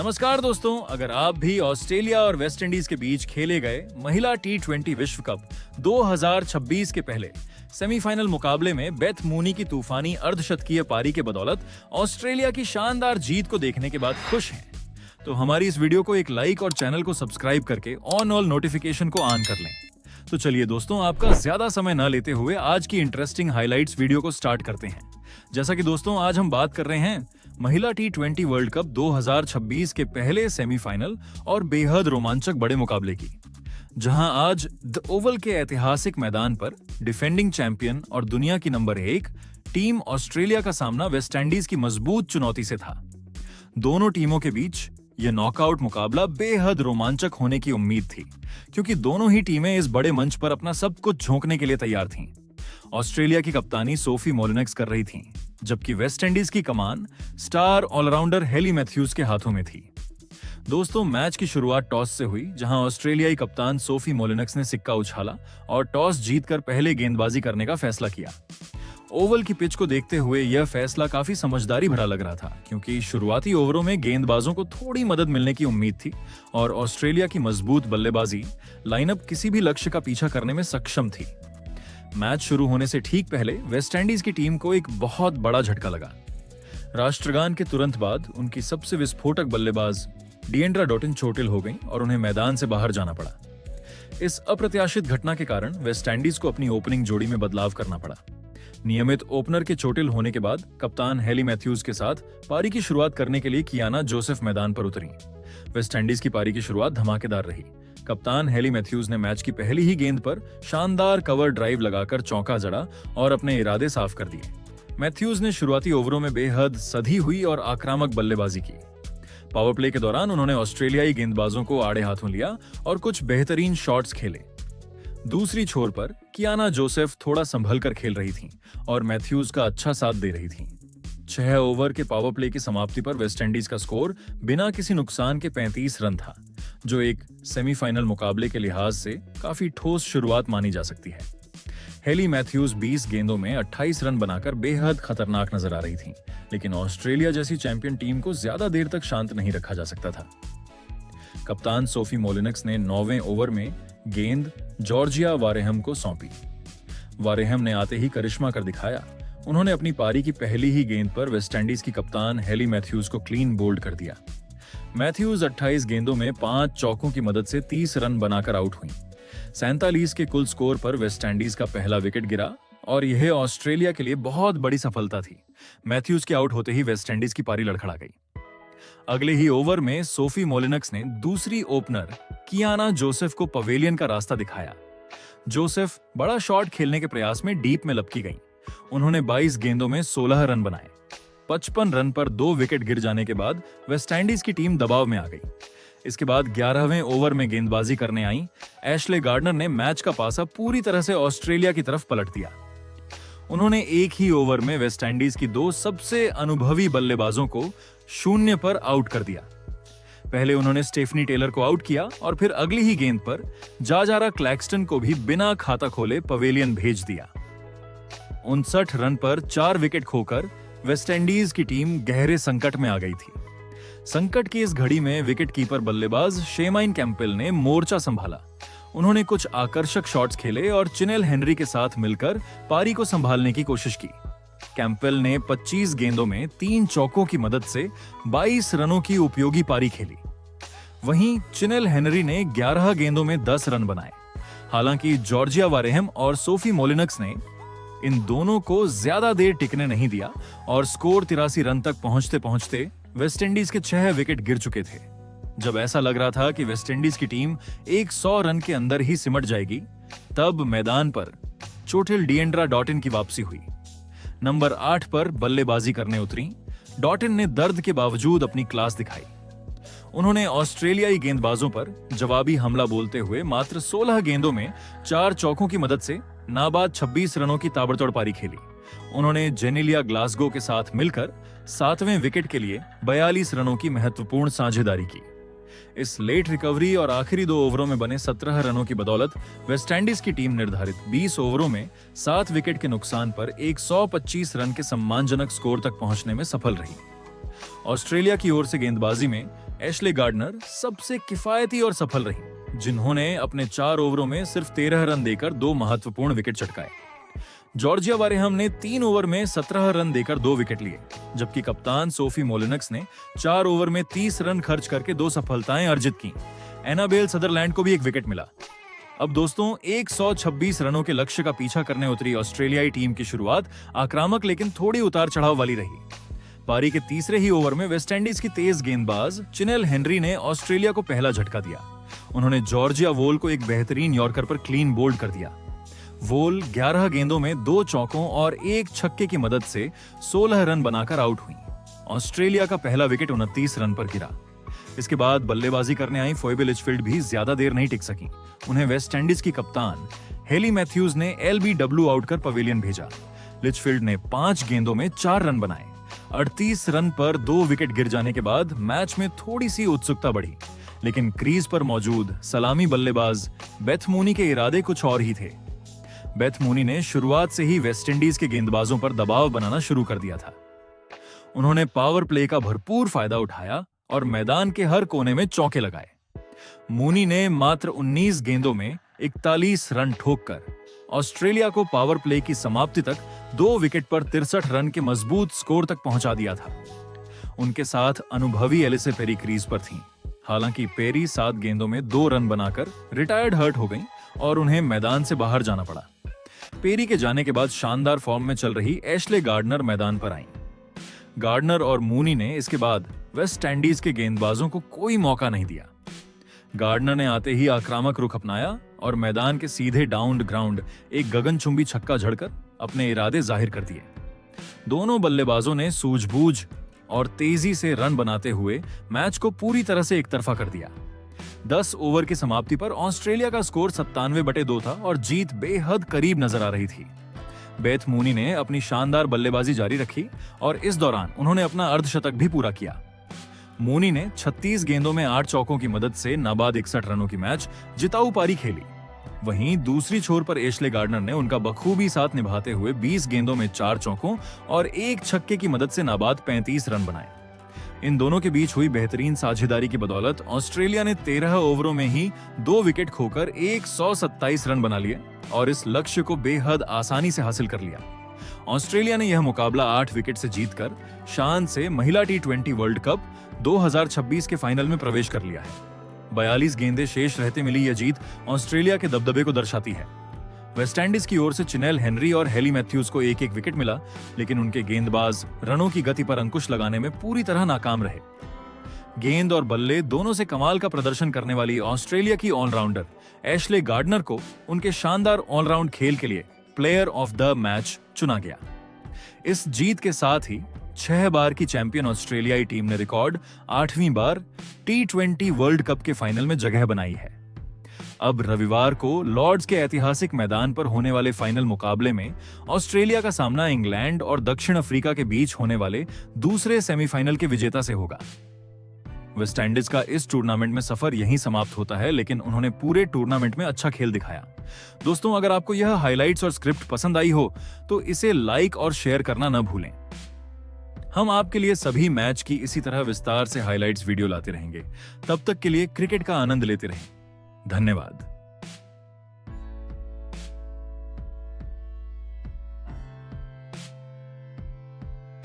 नमस्कार दोस्तों, अगर आप भी ऑस्ट्रेलिया और वेस्ट इंडीज के बीच खेले गए महिला टी20 विश्व कप 2026 के पहले सेमीफाइनल मुकाबले में बेथ मूनी की तूफानी अर्धशतकीय पारी के बदौलत ऑस्ट्रेलिया की शानदार जीत को देखने के बाद खुश हैं, तो हमारी इस वीडियो को एक लाइक और चैनल को सब्सक्राइब करके ऑल नोटिफिकेशन को ऑन कर लें। तो चलिए दोस्तों, आपका ज्यादा समय न लेते हुए आज की इंटरेस्टिंग हाइलाइट्स वीडियो को स्टार्ट करते हैं। जैसा कि दोस्तों आज हम बात कर रहे हैं महिला टी20 वर्ल्ड कप 2026 के पहले सेमीफाइनल और बेहद रोमांचक बड़े मुकाबले की, जहां आज द ओवल के ऐतिहासिक मैदान पर डिफेंडिंग चैंपियन और दुनिया की नंबर 1 टीम ऑस्ट्रेलिया का सामना वेस्ट इंडीज की मजबूत चुनौती से था। दोनों टीमों के बीच यह नॉकआउट मुकाबला बेहद रोमांचक होने की उम्मीद थी, क्योंकि दोनों ही टीमें इस बड़े मंच पर अपना सब कुछ झोंकने के लिए तैयार थीं। ऑस्ट्रेलिया की कप्तानी सोफी मोलिनेक्स कर रही थीं, जबकि वेस्ट इंडीज की कमान स्टार ऑलराउंडर हेली मैथ्यूज के हाथों में थी। दोस्तों, मैच की शुरुआत टॉस से हुई, जहां ऑस्ट्रेलियाई कप्तान सोफी मोलिनेक्स ने सिक्का उछाला और टॉस जीतकर पहले गेंदबाजी करने का फैसला किया। ओवल की पिच को देखते हुए यह फैसला काफी समझदारी भरा लग रहा था, क्योंकि शुरुआती ओवरों में गेंदबाजों को थोड़ी मदद मिलने की उम्मीद थी और ऑस्ट्रेलिया की मजबूत बल्लेबाजी लाइनअप किसी भी लक्ष्य का पीछा करने में सक्षम थी। मैच शुरू होने से ठीक पहले वेस्ट इंडीज की टीम को एक बहुत बड़ा झटका लगा। राष्ट्रगान के तुरंत बाद उनकी सबसे विस्फोटक बल्लेबाज डिएंड्रा डॉटिन चोटिल हो गईं और उन्हें मैदान से बाहर जाना पड़ा। इस अप्रत्याशित घटना के कारण वेस्ट इंडीज को अपनी ओपनिंग जोड़ी में बदलाव करना पड़ा। नियमित ओपनर के चोटिल होने के बाद कप्तान हेली मैथ्यूज के साथ पारी की शुरुआत करने के लिए कियाना जोसेफ मैदान पर उतरी। वेस्ट इंडीज की पारी की शुरुआत धमाकेदार रही। कप्तान हेली मैथ्यूज ने मैच की पहली ही गेंद पर शानदार कवर ड्राइव लगाकर चौका जड़ा और अपने इरादे साफ कर दिए। मैथ्यूज ने शुरुआती ओवरों में बेहद सधी हुई और आक्रामक बल्लेबाजी की। पावर प्ले के दौरान उन्होंने ऑस्ट्रेलियाई गेंदबाजों को आड़े हाथों लिया और कुछ बेहतरीन शॉट्स खेले। दूसरी छोर पर कियाना जोसेफ थोड़ा संभल कर खेल रही थीं और मैथ्यूज का अच्छा साथ दे रही थीं। 6 ओवर के पावर प्ले की समाप्ति पर वेस्ट इंडीज का स्कोर बिना किसी नुकसान के 35 रन था, जो एक सेमीफाइनल मुकाबले के लिहाज से काफी ठोस शुरुआत मानी जा सकती है। हेली मैथ्यूज 20 गेंदों में 28 रन बनाकर बेहद खतरनाक नजर आ रही थीं, लेकिन ऑस्ट्रेलिया जैसी चैंपियन टीम को ज्यादा देर तक शांत नहीं रखा जा सकता था। कप्तान सोफी मोलिनेक्स ने 9वें ओवर में गेंद जॉर्जिया वारेहम को सौंपी। वारेहम ने आते ही करिश्मा कर दिखाया। उन्होंने अपनी पारी की पहली ही गेंद पर वेस्ट इंडीज की कप्तान हेली मैथ्यूज को क्लीन बोल्ड कर दिया। मैथ्यूज 28 गेंदों में 5 चौकों की मदद से 30 रन बनाकर आउट हुई। 47 के कुल स्कोर पर वेस्ट इंडीज का पहला विकेट गिरा और यह ऑस्ट्रेलिया के लिए बहुत बड़ी सफलता थी। मैथ्यूज के आउट होते ही वेस्ट इंडीज की पारी लड़खड़ा गई। अगले ही ओवर में सोफी मोलिनेक्स ने दूसरी ओपनर कियाना जोसेफ को पवेलियन का रास्ता दिखाया। जोसेफ बड़ा शॉट खेलने के प्रयास में डीप में लपकी गईं। उन्होंने 22 गेंदों में 16 रन बनाए। 55 रन पर 2 विकेट गिर जाने के बाद वेस्ट इंडीज की टीम दबाव में आ गई। इसके बाद 11वें ओवर में गेंदबाजी करने आई एशले गार्डनर ने मैच का पासा पूरी तरह से ऑस्ट्रेलिया की तरफ पलट दिया। उन्होंने एक ही ओवर में वेस्ट इंडीज की 2 सबसे अनुभवी बल्लेबाजों को 0 पर आउट कर दिया। पहले उन्होंने स्टेफनी टेलर को आउट किया और फिर अगली ही गेंद पर जाजारा क्लैक्सटन को भी बिना खाता खोले पवेलियन भेज दिया। 59 रन पर 4 विकेट खोकर वेस्ट इंडीज की टीम गहरे संकट में आ गई थी। संकट की इस घड़ी में विकेट कीपर बल्लेबाज शेमाइन कैंपेल ने मोर्चा संभाला। उन्होंने कुछ आकर्षक शॉट्स खेले और चिनेल हेनरी के साथ मिलकर पारी को संभालने की कोशिश की। कैंपेल ने 25 गेंदों में 3 चौकों की मदद से 22 रनों की उपयोगी पारी खेली। वहीं चिनेल हेनरी ने 11 गेंदों में 10 रन बनाए। हालांकि जॉर्जिया वारेहम और सोफी मोलिनेक्स ने इन दोनों को ज्यादा देर टिकने नहीं दिया और स्कोर 83 रन तक पहुंचते पहुंचते वेस्ट इंडीज के 6 विकेट गिर चुके थे। जब ऐसा लग रहा था कि वेस्ट इंडीज की टीम 100 रन के अंदर ही सिमट जाएगी, तब मैदान पर चोटिल डिएंड्रा डॉटिन की वापसी हुई। नंबर 8 पर बल्लेबाजी करने उतरी डॉटिन ने दर्द के बावजूद अपनी क्लास दिखाई। उन्होंने ऑस्ट्रेलियाई गेंदबाजों पर जवाबी हमला बोलते हुए मात्र 16 गेंदों में 4 चौकों की मदद से नाबाद 26 रनों की ताबड़तोड़ पारी खेली। उन्होंने जेनेलिया ग्लासगो के साथ मिलकर 7वें विकेट के लिए 42 रनों की महत्वपूर्ण साझेदारी की। इस लेट रिकवरी और आखिरी 2 ओवरों में बने 17 रनों की बदौलत वेस्ट इंडीज की टीम निर्धारित 20 ओवरों में 7 विकेट के नुकसान पर 125 रन के सम्मानजनक स्कोर तक पहुंचने में सफल रही। ऑस्ट्रेलिया की ओर से गेंदबाजी में एशले गार्डनर सबसे किफायती और सफल रही, जिन्होंने अपने 4 ओवरों में सिर्फ 13 रन देकर 2 महत्वपूर्ण विकेट चटकाए। जॉर्जिया बारेहम ने 3 ओवर में 17 रन देकर 2 विकेट लिए, जबकि कप्तान सोफी मोलिनक्स ने 4 ओवर में 30 रन खर्च करके 2 सफलताएं अर्जित की। एनाबेल सदरलैंड को भी 1 विकेट मिला। अब दोस्तों, 126 रनों के लक्ष्य का पीछा करने उतरी ऑस्ट्रेलियाई टीम की शुरुआत आक्रामक लेकिन थोड़ी उतार चढ़ाव वाली रही। पारी के तीसरे ही ओवर में वेस्टइंडीज की तेज गेंदबाज चिनेल हेनरी ने ऑस्ट्रेलिया को पहला झटका दिया। उन्होंने जॉर्जिया वोल को एक बेहतरीन यॉर्कर पर क्लीन बोल्ड कर दिया। वोल 11 गेंदों में 2 चौकों और 1 छक्के की मदद से 16 रन बनाकर आउट हुई। ऑस्ट्रेलिया का पहला विकेट 29 रन पर गिरा। इसके बाद बल्लेबाजी करने आई फोइबे लिचफील्ड भी ज्यादा देर नहीं टिक सकी। उन्हें वेस्टइंडीज की कप्तान हेली मैथ्यूज ने LBW आउट कर पवेलियन भेजा। लिचफील्ड ने 5 गेंदों में 4 रन बनाए। 38 रन पर 2 विकेट गिर जाने के बाद मैच में थोड़ी सी उत्सुकता बढ़ी, लेकिन क्रीज पर मौजूद सलामी बल्लेबाज बेथ मूनी के इरादे कुछ और ही थे। बेथ मूनी ने शुरुआत से ही वेस्टइंडीज के गेंदबाजों पर दबाव बनाना शुरू कर दिया था। उन्होंने पावर प्ले का भरपूर फायदा उठाया और मैदान के हर कोने में चौके लगाए। मूनी ने मात्र 19 गेंदों में 41 रन ठोककर ऑस्ट्रेलिया को पावर प्ले की समाप्ति तक 2 विकेट पर 63 रन के मजबूत स्कोर तक पहुंचा दिया था। उनके साथ अनुभवी एलिसे पेरी क्रीज पर थीं। हालांकि पेरी 7 गेंदों में 2 रन बनाकर रिटायर्ड हर्ट हो गईं और उन्हें मैदान से बाहर जाना पड़ा। पेरी के जाने के बाद शानदार फॉर्म में चल रही एशले गार्डनर मैदान पर आईं। गार्डनर और मूनी ने इसके बाद वेस्ट इंडीज के गेंदबाजों को कोई मौका नहीं दिया। गार्डनर ने आते ही आक्रामक रुख अपनाया और मैदान के सीधे डाउन ग्राउंड एक गगनचुंबी छक्का झड़कर अपने इरादे जाहिर कर दिए। दोनों बल्लेबाजों ने सूझबूझ और तेजी से रन बनाते हुए मैच को पूरी तरह से एकतरफा कर दिया। 10 ओवर की समाप्ति पर ऑस्ट्रेलिया का स्कोर 97-2 था और जीत बेहद करीब नजर आ रही थी। बेथ मूनी ने अपनी शानदार बल्लेबाजी जारी रखी और इस दौरान उन्होंने अपना अर्धशतक भी पूरा किया। मूनी ने 36 गेंदों में 8 चौकों की मदद से नाबाद 61 रनों की मैच जिताऊ पारी खेली। वहीं दूसरी छोर पर एशले गार्डनर ने उनका बखूबी साथ निभाते हुए 20 गेंदों में 4 चौकों और 1 छक्के की मदद से नाबाद 35 रन बनाए। इन दोनों के बीच हुई बेहतरीन साझेदारी की बदौलत ऑस्ट्रेलिया ने 13 ओवरों में ही 2 विकेट खोकर 127 रन बना लिए और इस लक्ष्य को बेहद आसानी से हासिल कर लिया। ऑस्ट्रेलिया ने यह मुकाबला 8 विकेट से जीतकर शान से महिला T20 वर्ल्ड कप 2026 के फाइनल में प्रवेश कर लिया है। 42 गेंदें शेष रहते मिली यह जीत ऑस्ट्रेलिया के दबदबे को दर्शाती है। वेस्टइंडीज की ओर से चिनेल हेनरी और हेली मैथ्यूज को 1-1 विकेट मिला, लेकिन उनके गेंदबाज रनों की गति पर अंकुश लगाने में पूरी तरह नाकाम रहे। गेंद और बल्ले दोनों से कमाल का प्रदर्शन करने वाली ऑस्ट्रेलिया की ऑलराउंडर एशले गार्डनर को उनके शानदार ऑलराउंड खेल के लिए प्लेयर ऑफ द मैच चुना गया। इस जीत के साथ ही 6 बार की चैंपियन ऑस्ट्रेलियाई टीम ने रिकॉर्ड 8वीं बार T20 वर्ल्ड कप के फाइनल में जगह बनाई है। अब रविवार को लॉर्ड्स के ऐतिहासिक मैदान पर होने वाले फाइनल मुकाबले में ऑस्ट्रेलिया का सामना इंग्लैंड और दक्षिण अफ्रीका के बीच होने वाले दूसरे सेमीफाइनल के विजेता से होगा। वेस्टइंडीज का इस टूर्नामेंट में सफर यहीं समाप्त होता है, लेकिन उन्होंने पूरे टूर्नामेंट में अच्छा खेल दिखाया। दोस्तों, अगर आपको यह हाइलाइट्स और स्क्रिप्ट पसंद आई हो तो इसे लाइक और शेयर करना न भूलें। हम आपके लिए सभी मैच की इसी तरह विस्तार से हाइलाइट्स वीडियो लाते रहेंगे। तब तक के लिए क्रिकेट का आनंद लेते रहें। धन्यवाद।